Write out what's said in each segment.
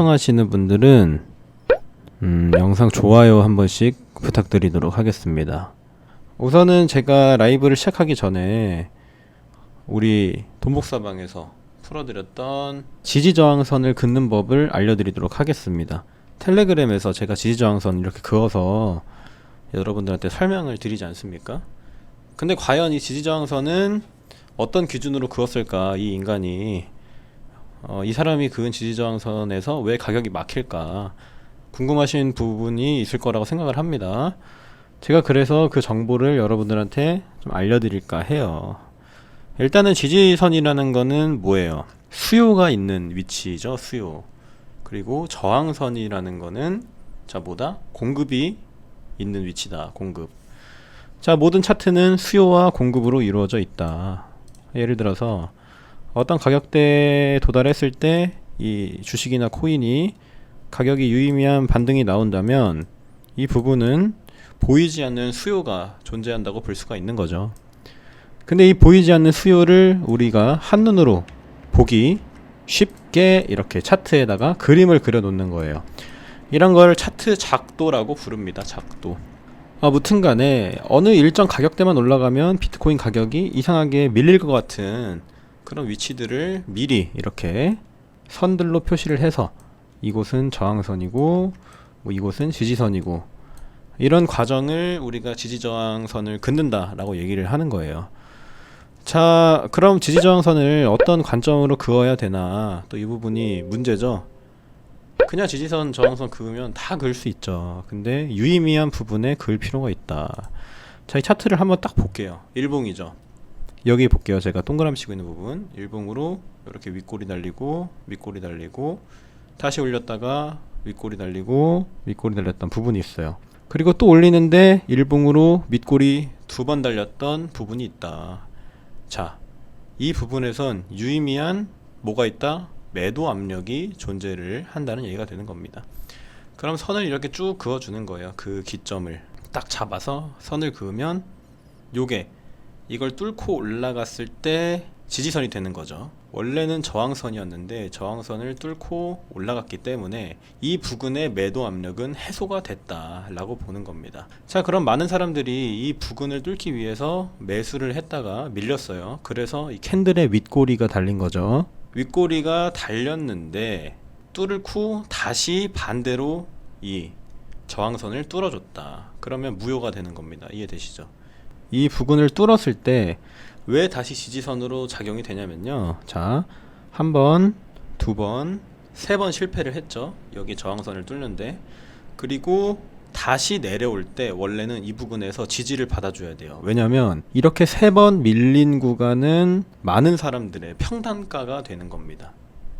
시청하시는 분들은 영상 좋아요 한 번씩 부탁드리도록 하겠습니다. 우선은 제가 라이브를 시작하기 전에 우리 돈복사방에서 풀어드렸던 지지저항선을 긋는 법을 알려드리도록 하겠습니다. 텔레그램에서 제가 지지저항선 이렇게 그어서 여러분들한테 설명을 드리지 않습니까? 근데 과연 이 지지저항선은 어떤 기준으로 그었을까? 이 인간이 이 사람이 그은 지지저항선에서 왜 가격이 막힐까 궁금하신 부분이 있을 거라고 생각을 합니다. 제가 그래서 그 정보를 여러분들한테 좀 알려드릴까 해요. 일단은 지지선이라는 거는 뭐예요? 수요가 있는 위치죠. 수요. 그리고 저항선이라는 거는 뭐다? 공급이 있는 위치다. 공급. 자, 모든 차트는 수요와 공급으로 이루어져 있다. 예를 들어서 어떤 가격대에 도달했을 때 이 주식이나 코인이 가격이 유의미한 반등이 나온다면 이 부분은 보이지 않는 수요가 존재한다고 볼 수가 있는 거죠. 근데 이 보이지 않는 수요를 우리가 한눈으로 보기 쉽게 이렇게 차트에다가 그림을 그려 놓는 거예요. 이런 걸 차트 작도라고 부릅니다. 작도. 무튼 간에 어느 일정 가격대만 올라가면 비트코인 가격이 이상하게 밀릴 것 같은 그런 위치들을 미리 이렇게 선들로 표시를 해서 이곳은 저항선이고 이곳은 지지선이고 이런 과정을 우리가 지지저항선을 긋는다 라고 얘기를 하는 거예요. 자, 그럼 지지저항선을 어떤 관점으로 그어야 되나, 또 이 부분이 문제죠. 그냥 지지선 저항선 그으면 다 그을 수 있죠. 근데 유의미한 부분에 그을 필요가 있다. 자, 이 차트를 한번 딱 볼게요. 일봉이죠. 여기 볼게요. 제가 동그라미 치고 있는 부분 일봉으로 이렇게 윗꼬리 달리고 밑꼬리 달리고 다시 올렸다가 윗꼬리 달리고 밑꼬리 달렸던 부분이 있어요. 그리고 또 올리는데 일봉으로 밑꼬리 2번 달렸던 부분이 있다. 자, 이 부분에선 유의미한 뭐가 있다? 매도 압력이 존재를 한다는 얘기가 되는 겁니다. 그럼 선을 이렇게 쭉 그어주는 거예요. 그 기점을 딱 잡아서 선을 그으면 요게 이걸 뚫고 올라갔을 때 지지선이 되는 거죠. 원래는 저항선이었는데 저항선을 뚫고 올라갔기 때문에 이 부근의 매도 압력은 해소가 됐다 라고 보는 겁니다. 자, 그럼 많은 사람들이 이 부근을 뚫기 위해서 매수를 했다가 밀렸어요. 그래서 이 캔들의 윗꼬리가 달린 거죠. 윗꼬리가 달렸는데 뚫고 다시 반대로 이 저항선을 뚫어줬다. 그러면 무효가 되는 겁니다. 이해되시죠? 이 부분을 뚫었을 때 왜 다시 지지선으로 작용이 되냐면요. 자, 한 번, 두 번, 세 번 실패를 했죠. 여기 저항선을 뚫는데. 그리고 다시 내려올 때 원래는 이 부분에서 지지를 받아줘야 돼요. 왜냐면 이렇게 세 번 밀린 구간은 많은 사람들의 평단가가 되는 겁니다.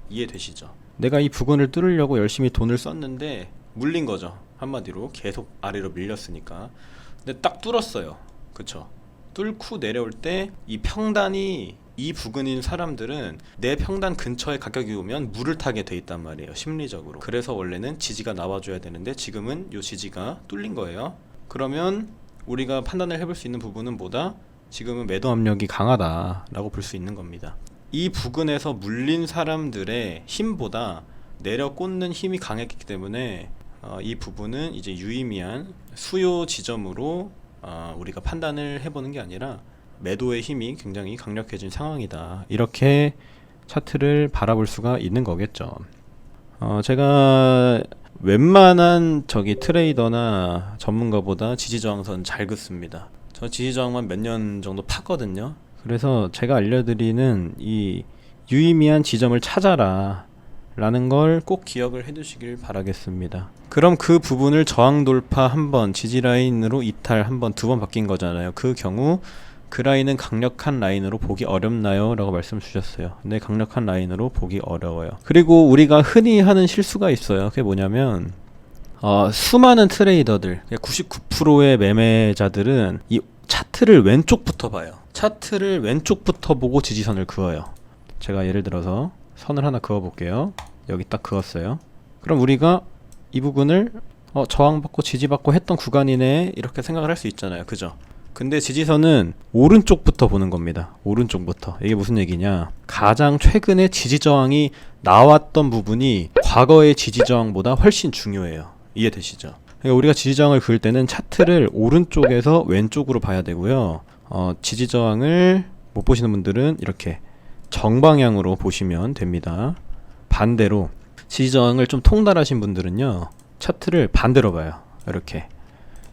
이해되시죠? 내가 이 부분을 뚫으려고 열심히 돈을 썼는데 물린 거죠. 한마디로 계속 아래로 밀렸으니까. 근데 딱 뚫었어요. 그쵸? 뚫고 내려올 때 이 평단이 이 부근인 사람들은 내 평단 근처에 가격이 오면 물을 타게 돼 있단 말이에요. 심리적으로. 그래서 원래는 지지가 나와줘야 되는데 지금은 요 지지가 뚫린 거예요. 그러면 우리가 판단을 해볼 수 있는 부분은 뭐다? 지금은 매도 압력이 강하다 라고 볼 수 있는 겁니다. 이 부근에서 물린 사람들의 힘보다 내려 꽂는 힘이 강했기 때문에 이 부분은 이제 유의미한 수요 지점으로 우리가 판단을 해보는 게 아니라 매도의 힘이 굉장히 강력해진 상황이다. 이렇게 차트를 바라볼 수가 있는 거겠죠. 제가 웬만한 트레이더나 전문가보다 지지저항선 잘 긋습니다. 저 지지저항만 몇 년 정도 팠거든요. 그래서 제가 알려드리는 이 유의미한 지점을 찾아라 라는 걸 꼭 기억을 해두시길 바라겠습니다. 그럼 그 부분을 저항 돌파 한번, 지지라인으로 이탈 한번, 2번 바뀐 거잖아요. 그 경우 그 라인은 강력한 라인으로 보기 어렵나요? 라고 말씀 주셨어요. 네, 강력한 라인으로 보기 어려워요. 그리고 우리가 흔히 하는 실수가 있어요. 그게 뭐냐면 수많은 트레이더들, 99%의 매매자들은 이 차트를 왼쪽부터 봐요. 차트를 왼쪽부터 보고 지지선을 그어요. 제가 예를 들어서 선을 하나 그어 볼게요. 여기 딱 그었어요. 그럼 우리가 이 부분을 저항받고 지지받고 했던 구간이네 이렇게 생각을 할 수 있잖아요. 그죠? 근데 지지선은 오른쪽부터 보는 겁니다. 오른쪽부터. 이게 무슨 얘기냐? 가장 최근에 지지저항이 나왔던 부분이 과거의 지지저항보다 훨씬 중요해요. 이해되시죠? 그러니까 우리가 지지저항을 그을 때는 차트를 오른쪽에서 왼쪽으로 봐야 되고요. 지지저항을 못 보시는 분들은 이렇게 정방향으로 보시면 됩니다. 반대로 지지저항을 좀 통달하신 분들은요, 차트를 반대로 봐요. 이렇게.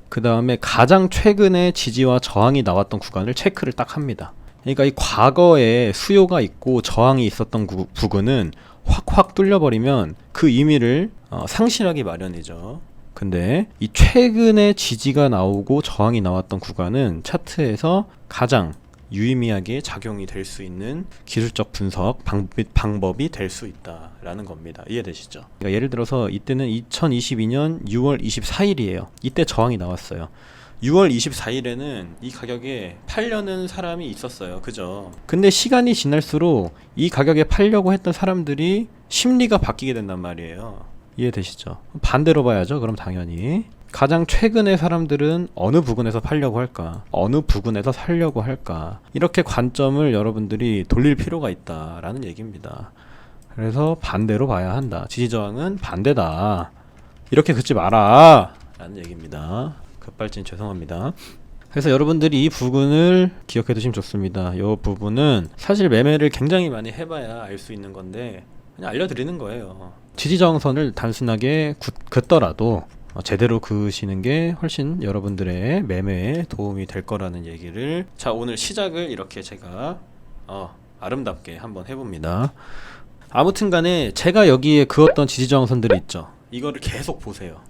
그 다음에 가장 최근에 지지와 저항이 나왔던 구간을 체크를 딱 합니다. 그러니까 이 과거에 수요가 있고 저항이 있었던 부근은 확 뚫려버리면 그 의미를 상실하기 마련이죠. 근데 이 최근에 지지가 나오고 저항이 나왔던 구간은 차트에서 가장 유의미하게 작용이 될 수 있는 기술적 분석 방법이 될 수 있다라는 겁니다. 이해되시죠? 그러니까 예를 들어서 이때는 2022년 6월 24일이에요. 이때 저항이 나왔어요. 6월 24일에는 이 가격에 팔려는 사람이 있었어요. 그죠? 근데 시간이 지날수록 이 가격에 팔려고 했던 사람들이 심리가 바뀌게 된단 말이에요. 이해되시죠? 반대로 봐야죠. 그럼 당연히 가장 최근에 사람들은 어느 부근에서 팔려고 할까? 어느 부근에서 살려고 할까? 이렇게 관점을 여러분들이 돌릴 필요가 있다라는 얘기입니다. 그래서 반대로 봐야 한다. 지지저항은 반대다. 이렇게 긋지 마라 라는 얘기입니다. 급발진 죄송합니다. 그래서 여러분들이 이 부분을 기억해 두시면 좋습니다. 이 부분은 사실 매매를 굉장히 많이 해봐야 알 수 있는 건데 그냥 알려드리는 거예요. 지지저항선을 단순하게 긋더라도 제대로 그으시는 게 훨씬 여러분들의 매매에 도움이 될 거라는 얘기를, 자, 오늘 시작을 이렇게 제가 아름답게 한번 해봅니다. 아무튼 간에 제가 여기에 그었던 지지저항선들이 있죠. 이거를 계속 보세요.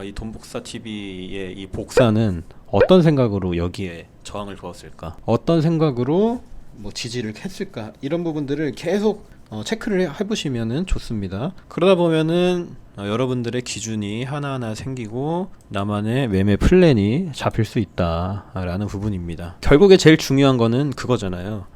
이 돈복사 TV의 이 복사는 어떤 생각으로 여기에 저항을 그었을까? 어떤 생각으로 뭐 지지를 했을까? 이런 부분들을 계속 체크를 해보시면 좋습니다. 그러다 보면은 여러분들의 기준이 하나하나 생기고 나만의 매매 플랜이 잡힐 수 있다라는 부분입니다. 결국에 제일 중요한 거는 그거잖아요.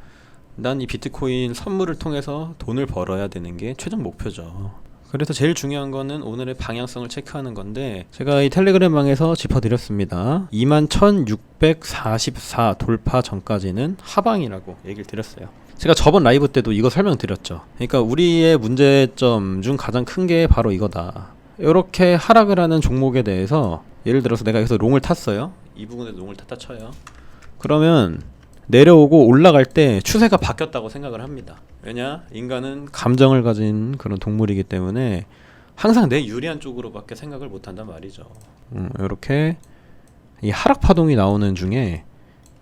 난 이 비트코인 선물을 통해서 돈을 벌어야 되는 게 최종 목표죠. 그래서 제일 중요한 거는 오늘의 방향성을 체크하는 건데, 제가 이 텔레그램 방에서 짚어드렸습니다. 21,644 돌파 전까지는 하방이라고 얘기를 드렸어요. 제가 저번 라이브 때도 이거 설명드렸죠. 그러니까 우리의 문제점 중 가장 큰 게 바로 이거다. 이렇게 하락을 하는 종목에 대해서 예를 들어서 내가 여기서 롱을 탔어요. 이 부분에 롱을 탔다 쳐요. 그러면 내려오고 올라갈 때 추세가 바뀌었다고 생각을 합니다. 왜냐? 인간은 감정을 가진 그런 동물이기 때문에 항상 내 유리한 쪽으로밖에 생각을 못한단 말이죠. 이렇게 이 하락 파동이 나오는 중에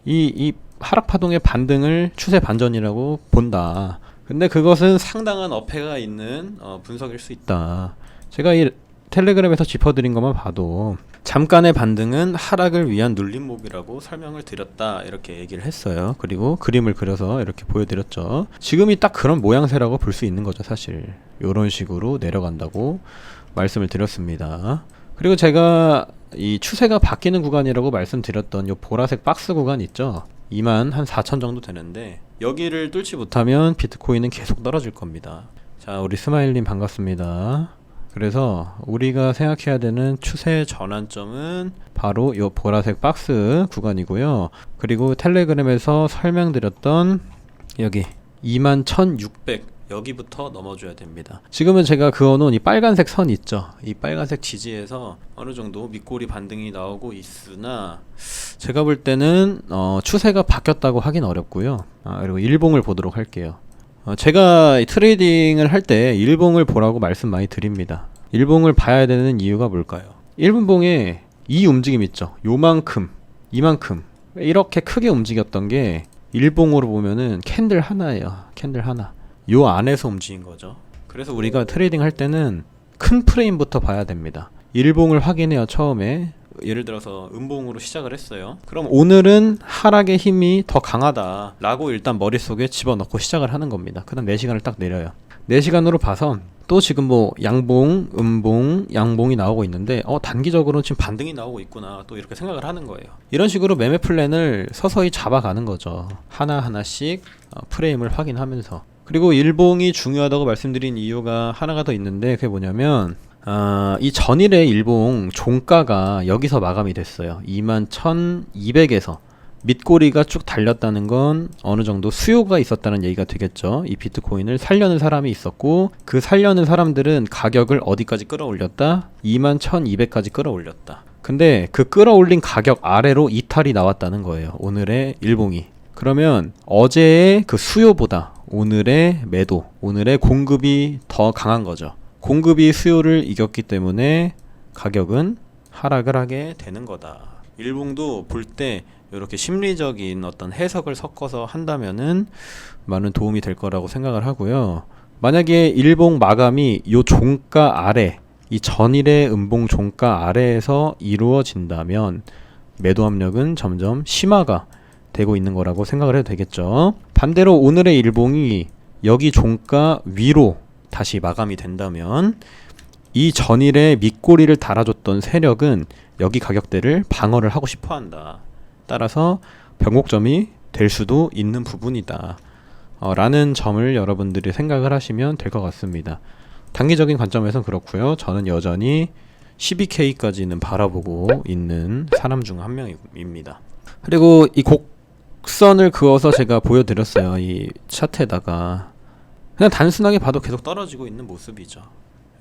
이 하락 파동의 반등을 추세 반전이라고 본다. 근데 그것은 상당한 어폐가 있는 분석일 수 있다. 제가 이 텔레그램에서 짚어드린 것만 봐도 잠깐의 반등은 하락을 위한 눌림목이라고 설명을 드렸다, 이렇게 얘기를 했어요. 그리고 그림을 그려서 이렇게 보여드렸죠. 지금이 딱 그런 모양새라고 볼 수 있는 거죠. 사실 이런 식으로 내려간다고 말씀을 드렸습니다. 그리고 제가 이 추세가 바뀌는 구간이라고 말씀드렸던 이 보라색 박스 구간 있죠. 24,000 정도 되는데 여기를 뚫지 못하면 비트코인은 계속 떨어질 겁니다. 자, 우리 스마일님 반갑습니다. 그래서 우리가 생각해야 되는 추세 전환점은 바로 이 보라색 박스 구간이고요. 그리고 텔레그램에서 설명드렸던 여기 21,600 여기부터 넘어줘야 됩니다. 지금은 제가 그어놓은 이 빨간색 선 있죠. 이 빨간색 지지에서 어느 정도 밑꼬리 반등이 나오고 있으나 제가 볼 때는 추세가 바뀌었다고 하긴 어렵고요. 그리고 일봉을 보도록 할게요. 제가 트레이딩을 할 때 일봉을 보라고 말씀 많이 드립니다. 일봉을 봐야 되는 이유가 뭘까요? 1분봉에 이 움직임 있죠. 요만큼, 이만큼 이렇게 크게 움직였던 게 일봉으로 보면은 캔들 하나예요. 캔들 하나. 요 안에서 움직인 거죠. 그래서 우리가 트레이딩 할 때는 큰 프레임부터 봐야 됩니다. 일봉을 확인해요. 처음에 예를 들어서 음봉으로 시작을 했어요. 그럼 오늘은 하락의 힘이 더 강하다 라고 일단 머릿속에 집어넣고 시작을 하는 겁니다. 그 다음 4시간을 딱 내려요. 4시간으로 봐서 또 지금 뭐 양봉, 음봉, 양봉이 나오고 있는데 단기적으로 지금 반등이 나오고 있구나, 또 이렇게 생각을 하는 거예요. 이런 식으로 매매 플랜을 서서히 잡아가는 거죠. 하나하나씩 프레임을 확인하면서. 그리고 일봉이 중요하다고 말씀드린 이유가 하나가 더 있는데, 그게 뭐냐면 이 전일의 일봉 종가가 여기서 마감이 됐어요. 21,200에서 밑꼬리가 쭉 달렸다는 건 어느 정도 수요가 있었다는 얘기가 되겠죠. 이 비트코인을 살려는 사람이 있었고 그 살려는 사람들은 가격을 어디까지 끌어올렸다? 21,200까지 끌어올렸다. 근데 그 끌어올린 가격 아래로 이탈이 나왔다는 거예요. 오늘의 일봉이. 그러면 어제의 그 수요보다 오늘의 매도, 오늘의 공급이 더 강한 거죠. 공급이 수요를 이겼기 때문에 가격은 하락을 하게 되는 거다. 일봉도 볼 때 이렇게 심리적인 어떤 해석을 섞어서 한다면은 많은 도움이 될 거라고 생각을 하고요. 만약에 일봉 마감이 요 종가 아래, 이 전일의 음봉 종가 아래에서 이루어진다면 매도 압력은 점점 심화가 되고 있는 거라고 생각을 해도 되겠죠. 반대로 오늘의 일봉이 여기 종가 위로 다시 마감이 된다면 이 전일의 밑꼬리를 달아줬던 세력은 여기 가격대를 방어를 하고 싶어 한다. 따라서 변곡점이 될 수도 있는 부분이다. 라는 점을 여러분들이 생각을 하시면 될 것 같습니다. 단기적인 관점에서는 그렇고요. 저는 여전히 12K까지는 바라보고 있는 사람 중 한 명입니다. 그리고 이 곡선을 그어서 제가 보여드렸어요. 이 차트에다가 그냥 단순하게 봐도 계속 떨어지고 있는 모습이죠.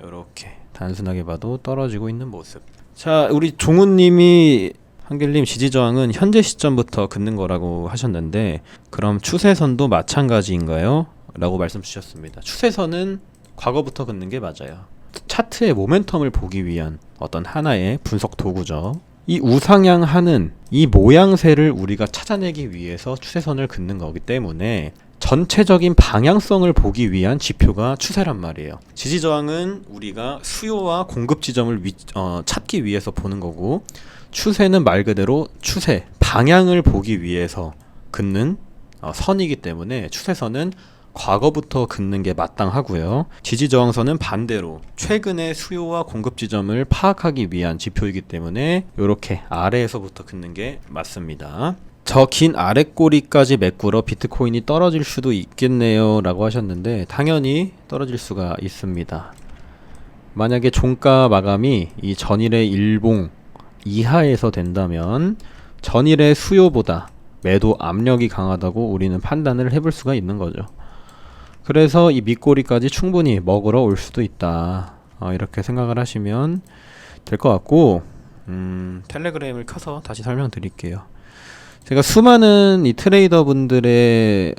이렇게 단순하게 봐도 떨어지고 있는 모습. 자, 우리 종우님이 한길님 지지저항은 현재 시점부터 긋는 거라고 하셨는데 그럼 추세선도 마찬가지인가요? 라고 말씀 주셨습니다. 추세선은 과거부터 긋는 게 맞아요. 차트의 모멘텀을 보기 위한 어떤 하나의 분석 도구죠. 이 우상향하는 이 모양새를 우리가 찾아내기 위해서 추세선을 긋는 거기 때문에 전체적인 방향성을 보기 위한 지표가 추세란 말이에요. 지지저항은 우리가 수요와 공급 지점을 찾기 위해서 보는 거고 추세는 말 그대로 추세, 방향을 보기 위해서 긋는 선이기 때문에 추세선은 과거부터 긋는 게 마땅하고요. 지지저항선은 반대로 최근의 수요와 공급 지점을 파악하기 위한 지표이기 때문에 이렇게 아래에서부터 긋는 게 맞습니다. 저 긴 아랫꼬리까지 메꾸러 비트코인이 떨어질 수도 있겠네요 라고 하셨는데 당연히 떨어질 수가 있습니다. 만약에 종가 마감이 이 전일의 일봉 이하에서 된다면 전일의 수요보다 매도 압력이 강하다고 우리는 판단을 해볼 수가 있는 거죠. 그래서 이 밑꼬리까지 충분히 먹으러 올 수도 있다. 이렇게 생각을 하시면 될 것 같고 텔레그램을 켜서 다시 설명드릴게요. 제가 수많은 이 트레이더 분들의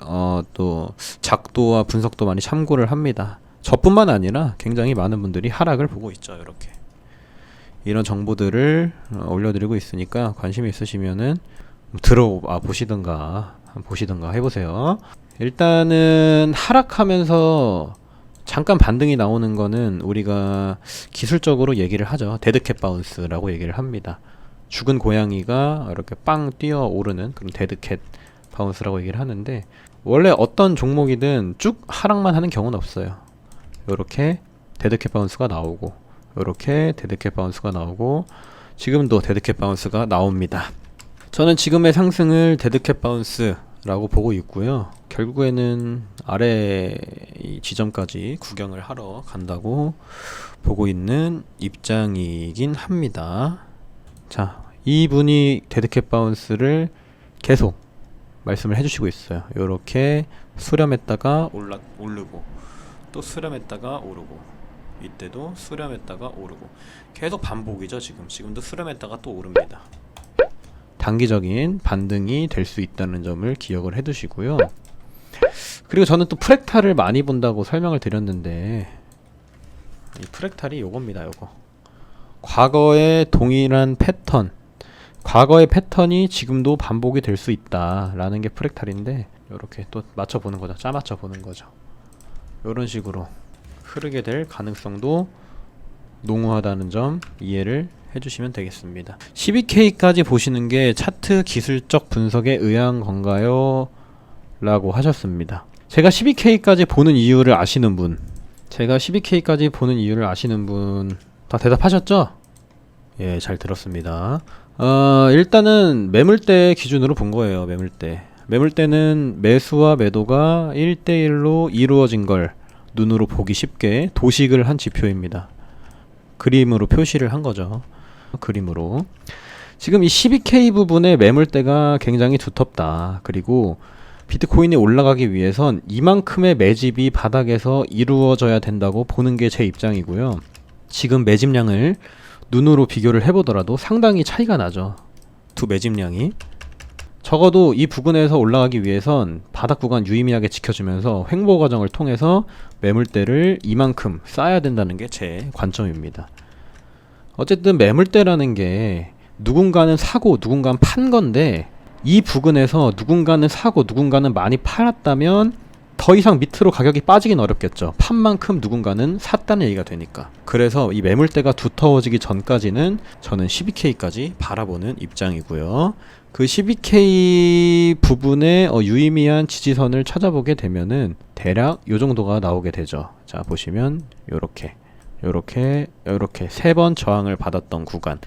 또 작도와 분석도 많이 참고를 합니다. 저뿐만 아니라 굉장히 많은 분들이 하락을 보고 있죠. 이렇게 이런 정보들을 올려드리고 있으니까 관심이 있으시면은 들어와 보시든가 해보세요. 일단은 하락하면서 잠깐 반등이 나오는 거는 우리가 기술적으로 얘기를 하죠. 데드캣 바운스라고 얘기를 합니다. 죽은 고양이가 이렇게 빵 뛰어 오르는 그런 데드캣 바운스라고 얘기를 하는데 원래 어떤 종목이든 쭉 하락만 하는 경우는 없어요. 요렇게 데드캣 바운스가 나오고 요렇게 데드캣 바운스가 나오고 지금도 데드캣 바운스가 나옵니다. 저는 지금의 상승을 데드캣 바운스라고 보고 있고요. 결국에는 아래 이 지점까지 구경을 하러 간다고 보고 있는 입장이긴 합니다. 자, 이분이 데드캣 바운스를 계속 말씀을 해주시고 있어요. 요렇게 수렴했다가 오르고 또 수렴했다가 오르고 이때도 수렴했다가 오르고 계속 반복이죠. 지금도 수렴했다가 또 오릅니다. 단기적인 반등이 될 수 있다는 점을 기억을 해두시고요. 그리고 저는 또 프랙탈을 많이 본다고 설명을 드렸는데 이 프랙탈이 요겁니다. 요거 과거의 동일한 패턴, 과거의 패턴이 지금도 반복이 될 수 있다라는 게 프랙탈인데 이렇게 또 맞춰보는 거죠. 짜맞춰 보는 거죠. 이런 식으로 흐르게 될 가능성도 농후하다는 점 이해를 해주시면 되겠습니다. 12K까지 보시는 게 차트 기술적 분석에 의한 건가요? 라고 하셨습니다. 제가 12K까지 보는 이유를 아시는 분 다 대답하셨죠? 예, 잘 들었습니다. 일단은 매물대 기준으로 본 거예요. 매물대는 매수와 매도가 1대1로 이루어진 걸 눈으로 보기 쉽게 도식을 한 지표입니다. 그림으로 표시를 한 거죠. 그림으로. 지금 이 12K 부분의 매물대가 굉장히 두텁다. 그리고 비트코인이 올라가기 위해선 이만큼의 매집이 바닥에서 이루어져야 된다고 보는 게 제 입장이고요. 지금 매집량을 눈으로 비교를 해보더라도 상당히 차이가 나죠. 두 매집량이. 적어도 이 부근에서 올라가기 위해선 바닥 구간 유의미하게 지켜주면서 횡보 과정을 통해서 매물대를 이만큼 쌓아야 된다는 게 제 관점입니다. 어쨌든 매물대라는 게 누군가는 사고 누군가는 판 건데, 이 부근에서 누군가는 사고 누군가는 많이 팔았다면 더 이상 밑으로 가격이 빠지긴 어렵겠죠. 판 만큼 누군가는 샀다는 얘기가 되니까. 그래서 이 매물대가 두터워지기 전까지는 저는 12K까지 바라보는 입장이고요. 그 12K 부분에 유의미한 지지선을 찾아보게 되면은 대략 요 정도가 나오게 되죠. 자, 보시면 요렇게 세 번 저항을 받았던 구간,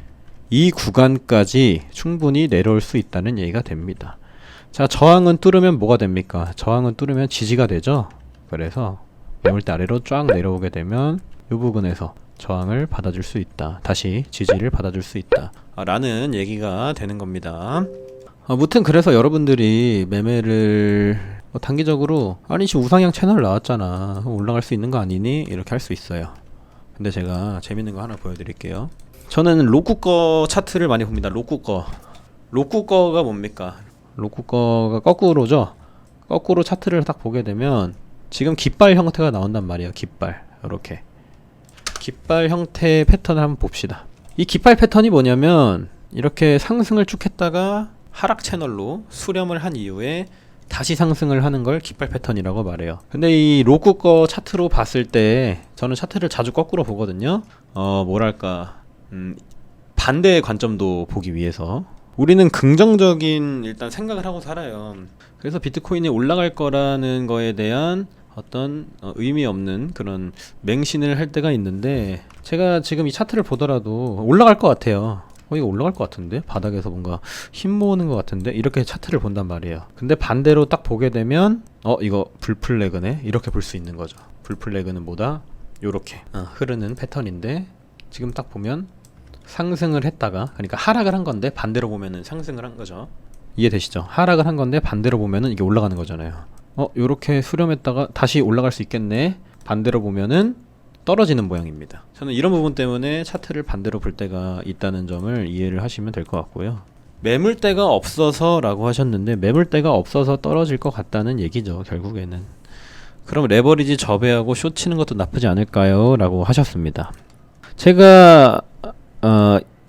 이 구간까지 충분히 내려올 수 있다는 얘기가 됩니다. 자, 저항은 뚫으면 뭐가 됩니까? 저항은 뚫으면 지지가 되죠. 그래서 매물대 아래로 쫙 내려오게 되면 이 부분에서 저항을 받아줄 수 있다, 다시 지지를 받아줄 수 있다 라는 얘기가 되는 겁니다. 무튼 그래서 여러분들이 매매를 단기적으로, 아니 지금 우상향 채널 나왔잖아, 올라갈 수 있는 거 아니니? 이렇게 할 수 있어요. 근데 제가 재밌는 거 하나 보여드릴게요. 저는 로쿠꺼 차트를 많이 봅니다. 로쿠꺼가 뭡니까? 로쿠꺼가 거꾸로죠. 거꾸로 차트를 딱 보게 되면 지금 깃발 형태가 나온단 말이에요. 깃발, 이렇게 깃발 형태의 패턴을 한번 봅시다. 이 깃발 패턴이 뭐냐면 이렇게 상승을 쭉 했다가 하락 채널로 수렴을 한 이후에 다시 상승을 하는 걸 깃발 패턴이라고 말해요. 근데 이 로쿠꺼 차트로 봤을 때, 저는 차트를 자주 거꾸로 보거든요. 뭐랄까, 반대의 관점도 보기 위해서. 우리는 긍정적인 일단 생각을 하고 살아요. 그래서 비트코인이 올라갈 거라는 거에 대한 어떤 의미 없는 그런 맹신을 할 때가 있는데, 제가 지금 이 차트를 보더라도 올라갈 것 같아요. 이거 올라갈 것 같은데? 바닥에서 뭔가 힘 모으는 것 같은데? 이렇게 차트를 본단 말이에요. 근데 반대로 딱 보게 되면 이거 불플래그네? 이렇게 볼 수 있는 거죠. 불플래그는 뭐다? 요렇게 흐르는 패턴인데, 지금 딱 보면 상승을 했다가, 그러니까 하락을 한 건데 반대로 보면은 상승을 한 거죠. 이해되시죠? 하락을 한 건데 반대로 보면은 이게 올라가는 거잖아요. 요렇게 수렴했다가 다시 올라갈 수 있겠네? 반대로 보면은 떨어지는 모양입니다. 저는 이런 부분 때문에 차트를 반대로 볼 때가 있다는 점을 이해를 하시면 될 것 같고요. 매물대가 없어서 라고 하셨는데, 매물대가 없어서 떨어질 것 같다는 얘기죠, 결국에는. 그럼 레버리지 저배하고 숏 치는 것도 나쁘지 않을까요? 라고 하셨습니다. 제가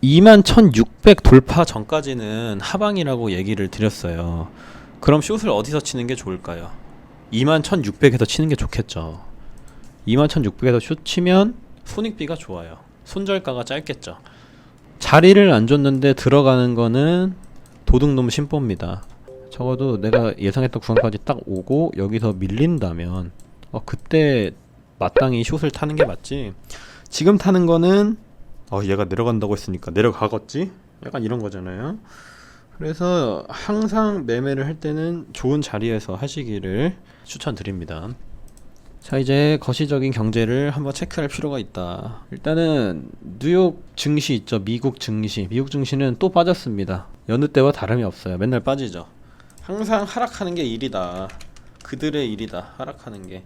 21,600 돌파 전까지는 하방이라고 얘기를 드렸어요. 그럼 숏을 어디서 치는 게 좋을까요? 21,600에서 치는 게 좋겠죠. 21,600에서 숏 치면 손익비가 좋아요. 손절가가 짧겠죠. 자리를 안 줬는데 들어가는 거는 도둑놈 심보입니다. 적어도 내가 예상했던 구간까지 딱 오고 여기서 밀린다면 그때 마땅히 숏을 타는 게 맞지, 지금 타는 거는 얘가 내려간다고 했으니까 내려가겠지? 약간 이런 거잖아요. 그래서 항상 매매를 할 때는 좋은 자리에서 하시기를 추천드립니다. 자, 이제 거시적인 경제를 한번 체크할 필요가 있다. 일단은 뉴욕 증시 있죠. 미국 증시는 또 빠졌습니다. 여느 때와 다름이 없어요. 맨날 빠지죠. 항상 하락하는 게 일이다. 그들의 일이다, 하락하는 게.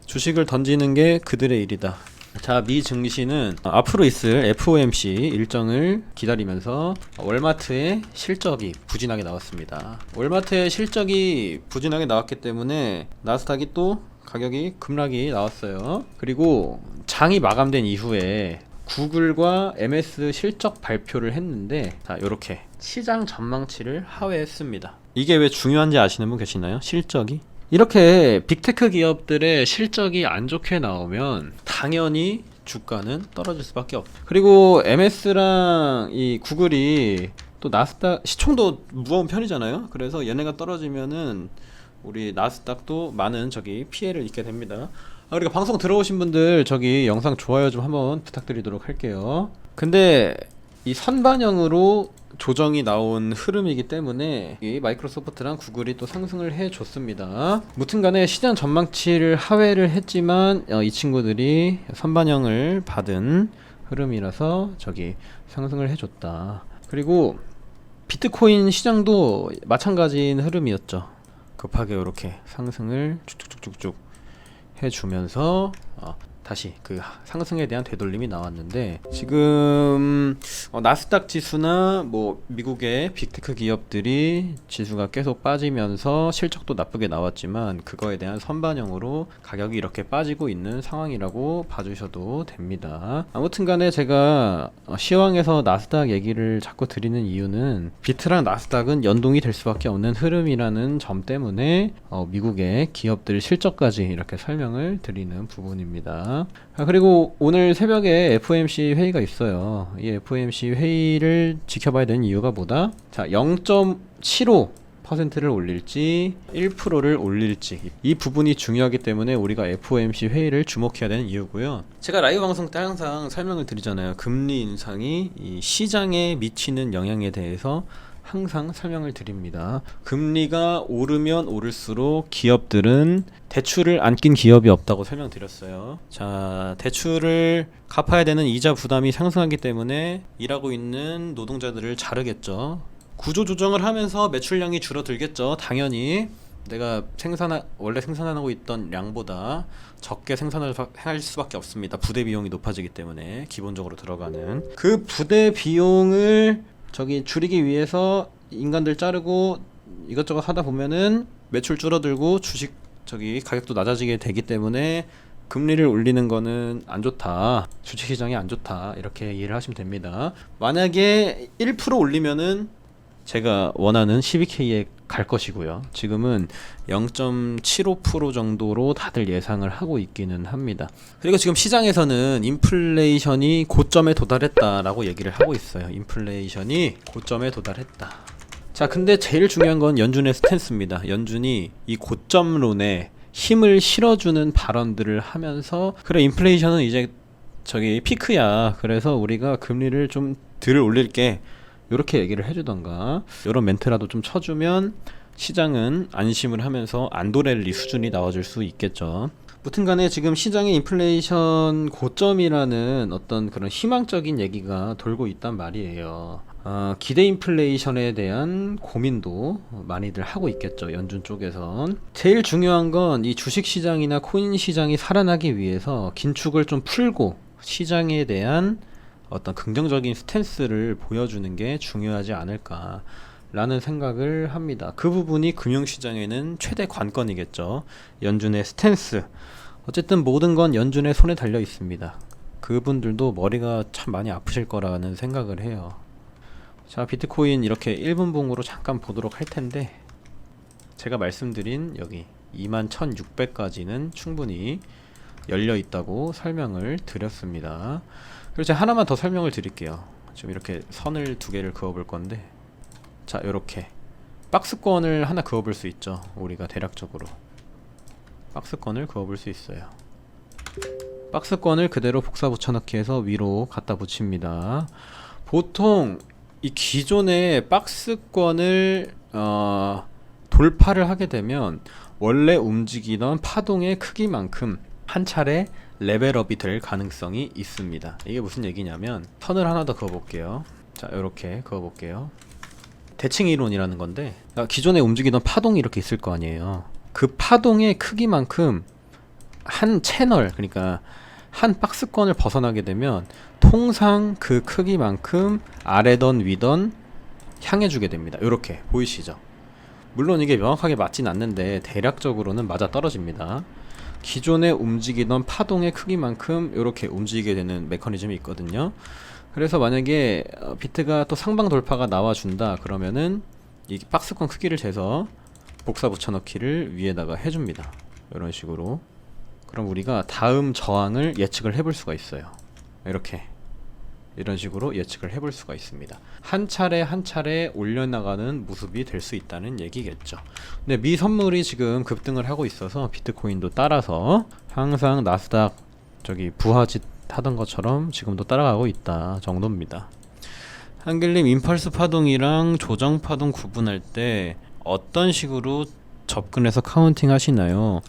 주식을 던지는 게 그들의 일이다. 자, 미 증시는 앞으로 있을 FOMC 일정을 기다리면서 월마트의 실적이 부진하게 나왔습니다. 월마트의 실적이 부진하게 나왔기 때문에 나스닥이 또 가격이 급락이 나왔어요. 그리고 장이 마감된 이후에 구글과 MS 실적 발표를 했는데, 자, 요렇게 시장 전망치를 하회했습니다. 이게 왜 중요한지 아시는 분 계시나요? 실적이? 이렇게 빅테크 기업들의 실적이 안 좋게 나오면 당연히 주가는 떨어질 수밖에 없죠. 그리고 MS랑 이 구글이 또 나스닥 시총도 무거운 편이잖아요. 그래서 얘네가 떨어지면은 우리 나스닥도 많은 피해를 입게 됩니다. 그러니까 방송 들어오신 분들 영상 좋아요 좀 한번 부탁드리도록 할게요. 근데 이 선반영으로 조정이 나온 흐름이기 때문에 이 마이크로소프트랑 구글이 또 상승을 해줬습니다. 무튼간에 시장 전망치를 하회를 했지만 이 친구들이 선반영을 받은 흐름이라서 상승을 해줬다. 그리고 비트코인 시장도 마찬가지인 흐름이었죠. 급하게 이렇게 상승을 쭉쭉쭉쭉 해주면서 다시 그 상승에 대한 되돌림이 나왔는데, 지금 나스닥 지수나 뭐 미국의 빅테크 기업들이 지수가 계속 빠지면서 실적도 나쁘게 나왔지만 그거에 대한 선반영으로 가격이 이렇게 빠지고 있는 상황이라고 봐주셔도 됩니다. 아무튼간에 제가 시황에서 나스닥 얘기를 자꾸 드리는 이유는 비트랑 나스닥은 연동이 될 수밖에 없는 흐름이라는 점 때문에 미국의 기업들 실적까지 이렇게 설명을 드리는 부분입니다. 그리고 오늘 새벽에 FOMC 회의가 있어요. 이 FOMC 회의를 지켜봐야 되는 이유가 뭐다? 자, 0.75%를 올릴지 1%를 올릴지, 이 부분이 중요하기 때문에 우리가 FOMC 회의를 주목해야 되는 이유고요. 제가 라이브 방송 때 항상 설명을 드리잖아요. 금리 인상이 이 시장에 미치는 영향에 대해서 항상 설명을 드립니다. 금리가 오르면 오를수록 기업들은 대출을 안 낀 기업이 없다고 설명드렸어요. 자, 대출을 갚아야 되는 이자 부담이 상승하기 때문에 일하고 있는 노동자들을 자르겠죠. 구조 조정을 하면서 매출량이 줄어들겠죠. 당연히 내가 원래 생산하고 있던 양보다 적게 생산을 할 수밖에 없습니다. 부대 비용이 높아지기 때문에 기본적으로 들어가는 그 부대 비용을 줄이기 위해서 인간들 자르고 이것저것 하다 보면은 매출 줄어들고 주식 가격도 낮아지게 되기 때문에 금리를 올리는 거는 안 좋다, 주식시장이 안 좋다, 이렇게 이해를 하시면 됩니다. 만약에 1% 올리면은 제가 원하는 12K에 갈 것이고요. 지금은 0.75% 정도로 다들 예상을 하고 있기는 합니다. 그리고 지금 시장에서는 인플레이션이 고점에 도달했다라고 얘기를 하고 있어요. 인플레이션이 고점에 도달했다. 자, 근데 제일 중요한 건 연준의 스탠스입니다. 연준이 이 고점론에 힘을 실어주는 발언들을 하면서, 그래, 인플레이션은 이제 피크야, 그래서 우리가 금리를 좀 덜 올릴게, 이렇게 얘기를 해주던가 이런 멘트라도 좀 쳐주면 시장은 안심을 하면서 안도랠리 수준이 나와줄 수 있겠죠. 무튼간에 지금 시장의 인플레이션 고점이라는 어떤 그런 희망적인 얘기가 돌고 있단 말이에요. 기대 인플레이션에 대한 고민도 많이들 하고 있겠죠. 연준 쪽에선. 제일 중요한 건 이 주식시장이나 코인 시장이 살아나기 위해서 긴축을 좀 풀고 시장에 대한 어떤 긍정적인 스탠스를 보여주는 게 중요하지 않을까라는 생각을 합니다. 그 부분이 금융시장에는 최대 관건이겠죠. 연준의 스탠스. 어쨌든 모든 건 연준의 손에 달려 있습니다. 그분들도 머리가 참 많이 아프실 거라는 생각을 해요. 자, 비트코인 이렇게 1분봉으로 잠깐 보도록 할 텐데, 제가 말씀드린 여기 21,600까지는 충분히 열려 있다고 설명을 드렸습니다. 그리고 제가 하나만 더 설명을 드릴게요. 지금 이렇게 선을 두 개를 그어 볼 건데, 자, 요렇게 박스권을 하나 그어 볼 수 있죠. 우리가 대략적으로 박스권을 그어 볼 수 있어요. 박스권을 그대로 복사 붙여넣기 해서 위로 갖다 붙입니다. 보통 이 기존의 박스권을 돌파를 하게 되면 원래 움직이던 파동의 크기만큼 한 차례 레벨업이 될 가능성이 있습니다. 이게 무슨 얘기냐면, 선을 하나 더 그어볼게요. 자, 이렇게 그어볼게요. 대칭 이론이라는 건데, 기존에 움직이던 파동이 이렇게 있을 거 아니에요. 그 파동의 크기만큼 한 채널, 그러니까 한 박스권을 벗어나게 되면 통상 그 크기만큼 아래던 위던 향해주게 됩니다. 이렇게 보이시죠? 물론 이게 명확하게 맞진 않는데 대략적으로는 맞아 떨어집니다. 기존에 움직이던 파동의 크기만큼 이렇게 움직이게 되는 메커니즘이 있거든요. 그래서 만약에 비트가 또 상방 돌파가 나와준다 그러면은 이 박스권 크기를 재서 복사 붙여넣기를 위에다가 해줍니다. 이런 식으로. 그럼 우리가 다음 저항을 예측을 해볼 수가 있어요. 이런 식으로 예측을 해볼 수가 있습니다. 한 차례 한 차례 올려나가는 모습이 될 수 있다는 얘기겠죠. 근데 미 선물이 지금 급등을 하고 있어서 비트코인도 따라서 항상 나스닥 부하짓 하던 것처럼 지금도 따라가고 있다 정도입니다. 한길님, 임펄스 파동이랑 조정 파동 구분할 때 어떤 식으로 접근해서 카운팅 하시나요?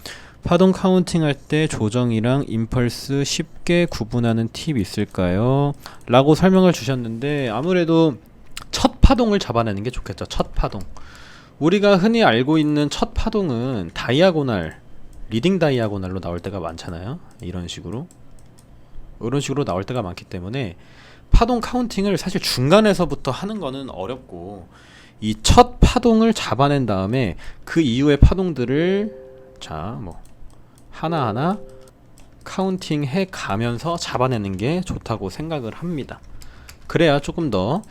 파동 카운팅 할 때 조정이랑 임펄스 쉽게 구분하는 팁 있을까요? 라고 설명을 주셨는데, 아무래도 첫 파동을 잡아내는 게 좋겠죠. 첫 파동. 우리가 흔히 알고 있는 첫 파동은 다이아고날, 리딩 다이아고날로 나올 때가 많잖아요. 이런 식으로 나올 때가 많기 때문에 파동 카운팅을 사실 중간에서부터 하는 거는 어렵고, 이 첫 파동을 잡아낸 다음에 그 이후의 파동들을 하나하나 카운팅 해 가면서 잡아내는 게 좋다고 생각을 합니다. 그래야 조금 더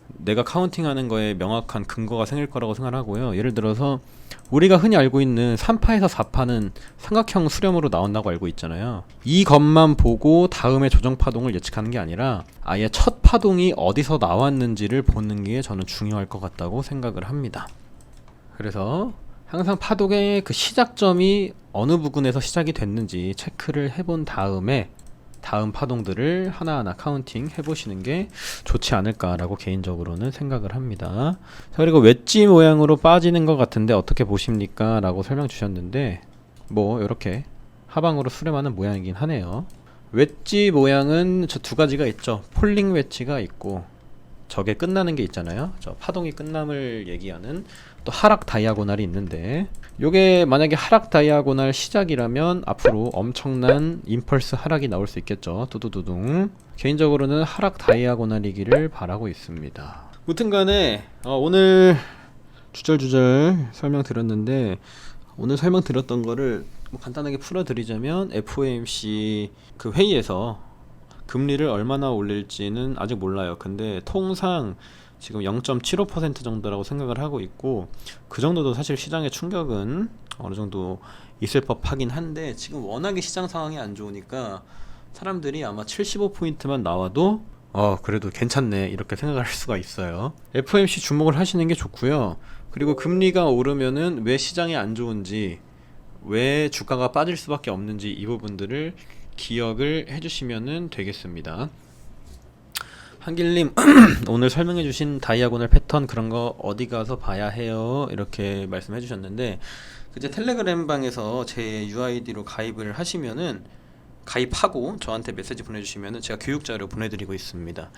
내가 카운팅하는 거에 명확한 근거가 생길 거라고 생각하고요. 예를 들어서 우리가 흔히 알고 있는 3파에서 4파는 삼각형 수렴으로 나온다고 알고 있잖아요. 이 것만 보고 다음에 조정 파동을 예측하는 게 아니라 아예 첫 파동이 어디서 나왔는지를 보는 게 저는 중요할 것 같다고 생각을 합니다. 그래서 항상 파동의 그 시작점이 어느 부근에서 시작이 됐는지 체크를 해본 다음에 다음 파동들을 하나하나 카운팅 해보시는 게 좋지 않을까라고 개인적으로는 생각을 합니다. 자, 그리고 웨지 모양으로 빠지는 것 같은데 어떻게 보십니까? 라고 설명 주셨는데, 뭐 이렇게 하방으로 수렴하는 모양이긴 하네요. 웨지 모양은 저 두 가지가 있죠. 폴링 웨지가 있고, 저게 끝나는 게 있잖아요. 저 파동이 끝남을 얘기하는 또 하락 다이아고날이 있는데, 요게 만약에 하락 다이아고날 시작이라면 앞으로 엄청난 임펄스 하락이 나올 수 있겠죠. 두두두둥. 개인적으로는 하락 다이아고날이기를 바라고 있습니다. 무튼간에 오늘 주절주절 설명드렸는데, 오늘 설명드렸던 거를 뭐 간단하게 풀어드리자면, FOMC 그 회의에서 금리를 얼마나 올릴지는 아직 몰라요. 근데 통상 지금 0.75% 정도라고 생각을 하고 있고, 그 정도도 사실 시장의 충격은 어느 정도 있을 법하긴 한데, 지금 워낙에 시장 상황이 안 좋으니까 사람들이 아마 75포인트만 나와도 그래도 괜찮네 이렇게 생각할 수가 있어요. FOMC 주목을 하시는 게 좋고요. 그리고 금리가 오르면은 왜 시장이 안 좋은지, 왜 주가가 빠질 수밖에 없는지, 이 부분들을 기억을 해주시면 되겠습니다. 한길님 오늘 설명해주신 다이아고널 패턴 그런 거 어디 가서 봐야 해요? 이렇게 말씀해 주셨는데, 그제 텔레그램 방에서 제 UID로 가입을 하시면은, 가입하고 저한테 메시지 보내주시면은 제가 교육자료 보내드리고 있습니다.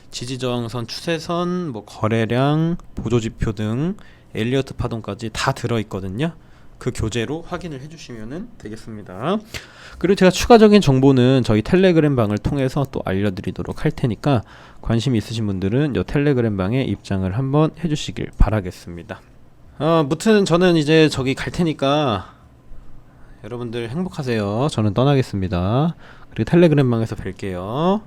지지저항선, 추세선, 뭐 거래량, 보조지표 등 엘리어트 파동까지 다 들어있거든요. 그 교재로 확인을 해주시면 되겠습니다. 그리고 제가 추가적인 정보는 저희 텔레그램 방을 통해서 또 알려드리도록 할 테니까, 관심 있으신 분들은 이 텔레그램 방에 입장을 한번 해주시길 바라겠습니다. 무튼 저는 이제 저기 갈 테니까 여러분들 행복하세요. 저는 떠나겠습니다. 그리고 텔레그램 방에서 뵐게요.